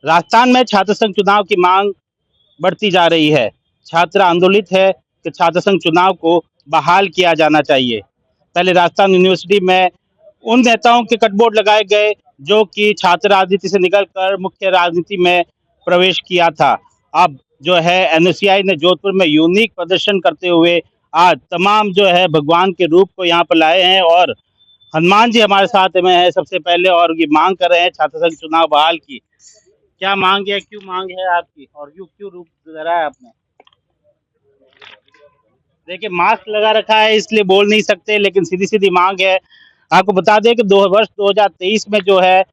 राजस्थान में छात्र संघ चुनाव की मांग बढ़ती जा रही है। छात्र आंदोलित है कि छात्र संघ चुनाव को बहाल किया जाना चाहिए। पहले राजस्थान यूनिवर्सिटी में उन नेताओं के कटबोर्ड लगाए गए जो कि छात्र राजनीति से निकलकर मुख्य राजनीति में प्रवेश किया था। अब जो है एनएसयूआई ने जोधपुर में यूनिक प्रदर्शन करते हुए आज तमाम जो है भगवान के रूप को यहाँ पर लाए हैं और हनुमान जी हमारे साथ में है सबसे पहले और ये मांग कर रहे हैं छात्र संघ चुनाव बहाल की। क्या मांग है, क्यों मांग है आपकी और यू क्यों रूप धरा है आपने? देखिए मास्क लगा रखा है इसलिए बोल नहीं सकते, लेकिन सीधी सीधी मांग है। आपको बता दें कि दो वर्ष 2023 में जो है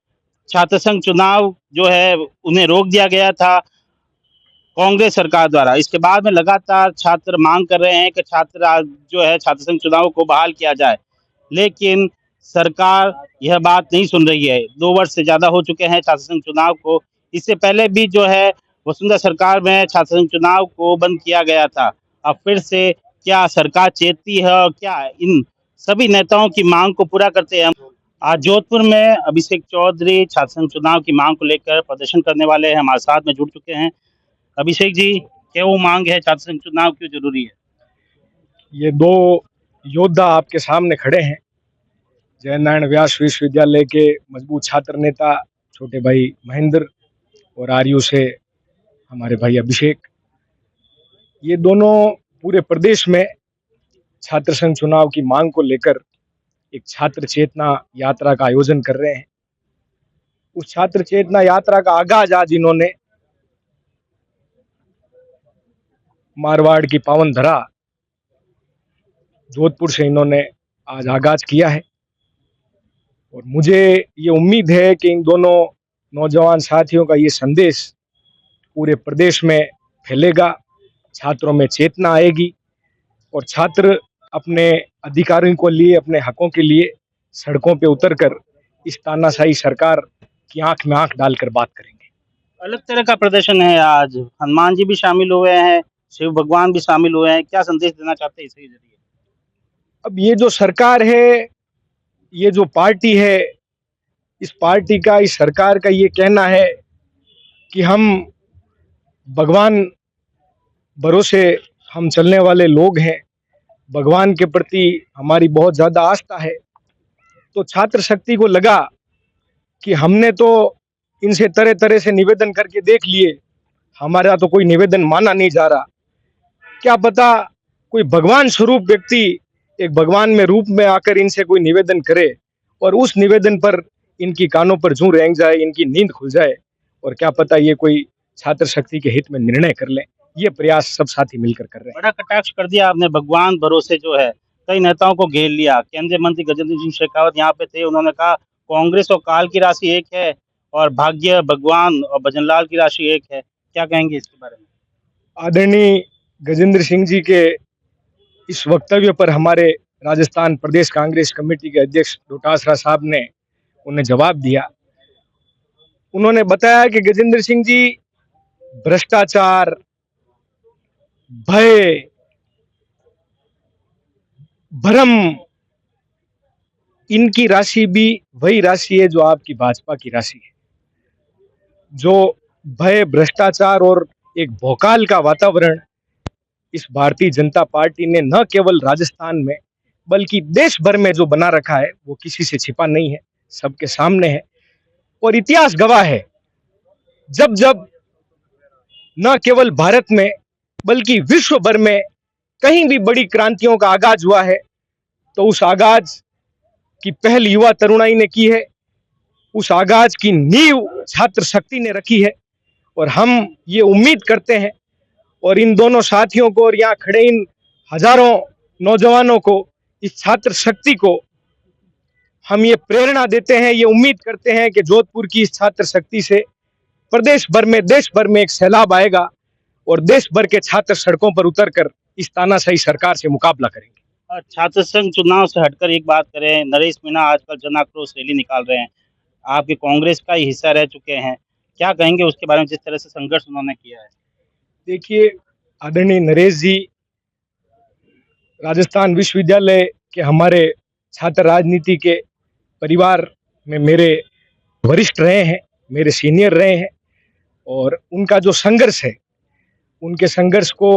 छात्र संघ चुनाव जो है उन्हें रोक दिया गया था कांग्रेस सरकार द्वारा। इसके बाद में लगातार छात्र मांग कर रहे हैं कि छात्र जो है छात्र संघ चुनाव को बहाल किया जाए, लेकिन सरकार यह बात नहीं सुन रही है। 2 वर्ष से ज्यादा हो चुके हैं छात्र संघ चुनाव को। इससे पहले भी जो है वसुंधरा सरकार में छात्र संघ चुनाव को बंद किया गया था। अब फिर से क्या सरकार चेतती है और क्या इन सभी नेताओं की मांग को पूरा करते हैं? आज जोधपुर में अभिषेक चौधरी छात्र संघ चुनाव की मांग को लेकर प्रदर्शन करने वाले हैं, हमारे साथ में जुड़ चुके हैं। अभिषेक जी, क्या वो मांग है छात्र संघ चुनाव क्यों जरूरी है? ये दो योद्धा आपके सामने खड़े हैं। जयनारायण व्यास विश्वविद्यालय के मजबूत छात्र नेता छोटे भाई महेंद्र और आरयू से हमारे भाई अभिषेक। ये दोनों पूरे प्रदेश में छात्र संघ चुनाव की मांग को लेकर एक छात्र चेतना यात्रा का आयोजन कर रहे हैं। उस छात्र चेतना यात्रा का आगाज आज इन्होंने मारवाड़ की पावन धरा जोधपुर से इन्होंने आज आगाज किया है और मुझे ये उम्मीद है कि इन दोनों नौजवान साथियों का ये संदेश पूरे प्रदेश में फैलेगा, छात्रों में चेतना आएगी और छात्र अपने अधिकारों को लिए, अपने हकों के लिए सड़कों पे उतरकर इस तानाशाही सरकार की आंख में आंख डालकर बात करेंगे। अलग तरह का प्रदर्शन है आज, हनुमान जी भी शामिल हुए हैं, शिव भगवान भी शामिल हुए हैं। क्या संदेश देना चाहते हैं इसके जरिए? अब ये जो सरकार है, ये जो पार्टी है, इस पार्टी का, इस सरकार का ये कहना है कि हम भगवान भरोसे हम चलने वाले लोग हैं, भगवान के प्रति हमारी बहुत ज़्यादा आस्था है। तो छात्र शक्ति को लगा कि हमने तो इनसे तरह तरह से निवेदन करके देख लिए, हमारा तो कोई निवेदन माना नहीं जा रहा। क्या पता कोई भगवान स्वरूप व्यक्ति एक भगवान में रूप में आकर इनसे कोई निवेदन करे और उस निवेदन पर इनकी कानों पर जूं रेंग जाए, इनकी नींद खुल जाए और क्या पता ये कोई छात्र शक्ति के हित में निर्णय कर ले। ये प्रयास सब साथी मिलकर कर रहे हैं। बड़ा कटाक्ष कर दिया आपने भगवान भरोसे जो है, कई नेताओं को घेर लिया। केंद्रीय मंत्री गजेंद्र सिंह शेखावत यहाँ पे थे, उन्होंने कहा कांग्रेस और काल की राशि एक है और भाग्य भगवान और भजनलाल की राशि एक है। क्या कहेंगे इसके बारे में? आदरणीय गजेंद्र सिंह जी के इस वक्तव्य पर हमारे राजस्थान प्रदेश कांग्रेस कमेटी के अध्यक्ष डोटासरा साहब ने उन्हें जवाब दिया। उन्होंने बताया कि गजेंद्र सिंह जी भ्रष्टाचार, भय, भ्रम, इनकी राशि भी वही राशि है जो आपकी भाजपा की राशि है। जो भय, भ्रष्टाचार और एक भौकाल का वातावरण इस भारतीय जनता पार्टी ने न केवल राजस्थान में बल्कि देश भर में जो बना रखा है वो किसी से छिपा नहीं है, सबके सामने है और इतिहास गवाह है। जब जब न केवल भारत में बल्कि विश्व भर में कहीं भी बड़ी क्रांतियों का आगाज हुआ है तो उस आगाज की पहल युवा तरुणाई ने की है, उस आगाज की नींव छात्र शक्ति ने रखी है और हम ये उम्मीद करते हैं और इन दोनों साथियों को और यहाँ खड़े इन हजारों नौजवानों को, इस छात्र शक्ति को हम ये प्रेरणा देते हैं, ये उम्मीद करते हैं कि जोधपुर की इस छात्र शक्ति से प्रदेश भर में, देश भर में एक सैलाब आएगा और देश भर के छात्र सड़कों पर उतरकर इस तानाशाही सरकार से मुकाबला करेंगे। छात्र संघ चुनाव से हटकर एक बात करें, नरेश मीणा आजकल जन आक्रोश रैली निकाल रहे हैं, आपके कांग्रेस का ही हिस्सा रह चुके हैं। क्या कहेंगे उसके बारे में, जिस तरह से संघर्ष उन्होंने किया है? देखिए आदरणीय नरेश जी राजस्थान विश्वविद्यालय के हमारे छात्र राजनीति के परिवार में मेरे वरिष्ठ रहे हैं, मेरे सीनियर रहे हैं। और उनका जो संघर्ष है, उनके संघर्ष को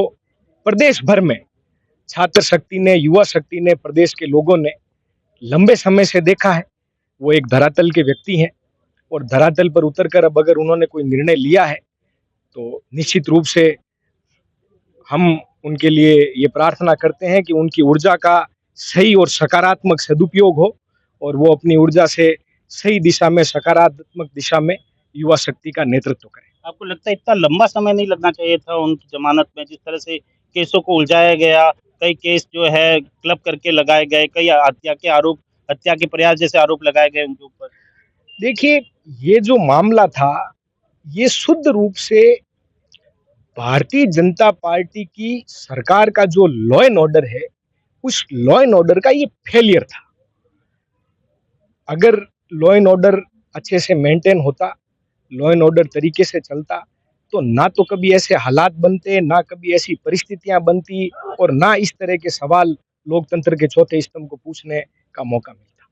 प्रदेश भर में छात्र शक्ति ने, युवा शक्ति ने, प्रदेश के लोगों ने लंबे समय से देखा है। वो एक धरातल के व्यक्ति हैं और धरातल पर उतरकर अब अगर उन्होंने कोई निर्णय लिया है तो निश्चित रूप से हम उनके लिए ये प्रार्थना करते हैं कि उनकी ऊर्जा का सही और सकारात्मक सदुपयोग हो और वो अपनी ऊर्जा से सही दिशा में, सकारात्मक दिशा में युवा शक्ति का नेतृत्व करें। आपको लगता है इतना लंबा समय नहीं लगना चाहिए था उनकी जमानत में? जिस तरह से केसों को उलझाया गया, कई केस जो है क्लब करके लगाए गए, कई हत्या के प्रयास जैसे आरोप लगाए गए उनके ऊपर। देखिए, ये जो मामला था, ये शुद्ध रूप से भारतीय जनता पार्टी की सरकार का जो लॉ एंड ऑर्डर है, उस लॉ एंड ऑर्डर का ये फेलियर था। अगर लॉ एंड ऑर्डर अच्छे से मेंटेन होता, लॉ एंड ऑर्डर तरीके से चलता, तो ना तो कभी ऐसे हालात बनते, ना कभी ऐसी परिस्थितियां बनती और ना इस तरह के सवाल लोकतंत्र के चौथे स्तंभ को पूछने का मौका मिलता।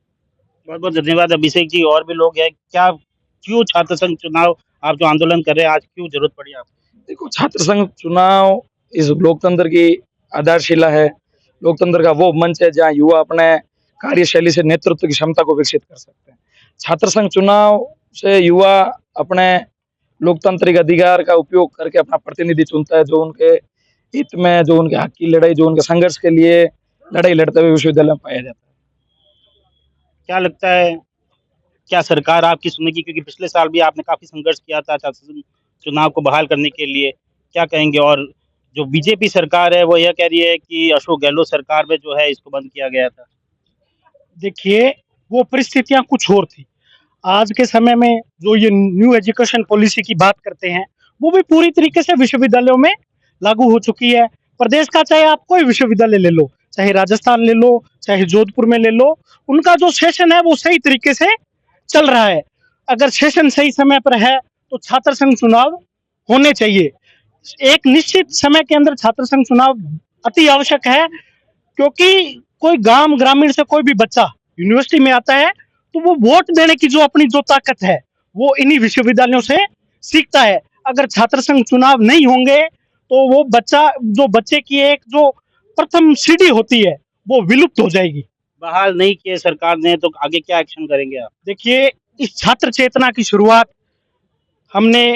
बहुत बहुत धन्यवाद अभिषेक जी। और भी लोग हैं, क्यों छात्र संघ चुनाव आप जो आंदोलन कर रहे हैं आज क्यों जरूरत पड़ी आपको? देखो, छात्र संघ चुनाव इस लोकतंत्र की आधारशिला है। लोकतंत्र का वो मंच है जहाँ युवा अपने कार्यशैली से नेतृत्व की क्षमता को विकसित कर सकते हैं। छात्र संघ चुनाव से युवा अपने लोकतांत्रिक अधिकार का उपयोग करके अपना प्रतिनिधि चुनता है, जो उनके हित में, जो उनके हक की लड़ाई, जो उनके संघर्ष के लिए लड़ाई लड़ते हुए विश्वविद्यालय में पाया जाता है। क्या लगता है, क्या सरकार आपकी सुनेगी? क्योंकि पिछले साल भी आपने काफी संघर्ष किया था छात्र संघ चुनाव को बहाल करने के लिए, क्या कहेंगे? और जो बीजेपी सरकार है वो यह कह रही है कि अशोक गहलोत सरकार में जो है इसको बंद किया गया था। देखिए, वो परिस्थितियां कुछ और थी। आज के समय में जो ये न्यू एजुकेशन पॉलिसी की बात करते हैं, वो भी पूरी तरीके से विश्वविद्यालयों में लागू हो चुकी है। प्रदेश का चाहे आप कोई विश्वविद्यालय ले लो, चाहे राजस्थान ले लो, चाहे जोधपुर में ले लो, उनका जो सेशन है वो सही तरीके से चल रहा है। अगर सेशन सही समय पर है तो छात्र संघ चुनाव होने चाहिए। एक निश्चित समय के अंदर छात्र संघ चुनाव अति आवश्यक है, क्योंकि कोई ग्रामीण से कोई भी बच्चा यूनिवर्सिटी में आता है तो वो वोट देने की जो अपनी जो ताकत है वो इन्हीं विश्वविद्यालयों से सीखता है। अगर छात्र संघ चुनाव नहीं होंगे तो वो बच्चे की एक जो प्रथम सीढ़ी होती है वो विलुप्त हो जाएगी। बहाल नहीं किए सरकार ने तो आगे क्या एक्शन करेंगे आप? देखिए, इस छात्र चेतना की शुरुआत हमने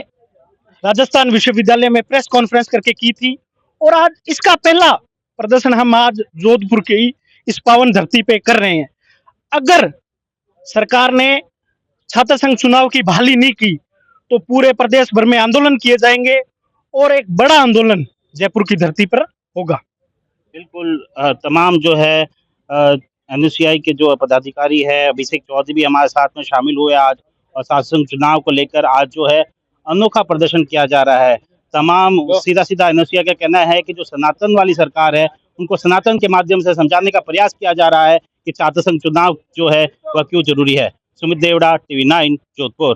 राजस्थान विश्वविद्यालय में प्रेस कॉन्फ्रेंस करके की थी और आज इसका पहला प्रदर्शन हम आज जोधपुर की इस पावन धरती पे कर रहे हैं। अगर सरकार ने छात्र संघ चुनाव की बहाली नहीं की तो पूरे प्रदेश भर में आंदोलन किए जाएंगे और एक बड़ा आंदोलन जयपुर की धरती पर होगा। बिल्कुल। तमाम जो है एनएसयूआई के जो पदाधिकारी है, अभिषेक चौधरी भी हमारे साथ में शामिल हुए आज, और शासन चुनाव को लेकर आज जो है अनोखा प्रदर्शन किया जा रहा है। तमाम सीधा एनएसयूआई का कहना है कि जो सनातन वाली सरकार है उनको सनातन के माध्यम से समझाने का प्रयास किया जा रहा है कि छात्र संघ चुनाव जो है वह क्यों जरूरी है। सुमित देवड़ा, टीवी 9, जोधपुर।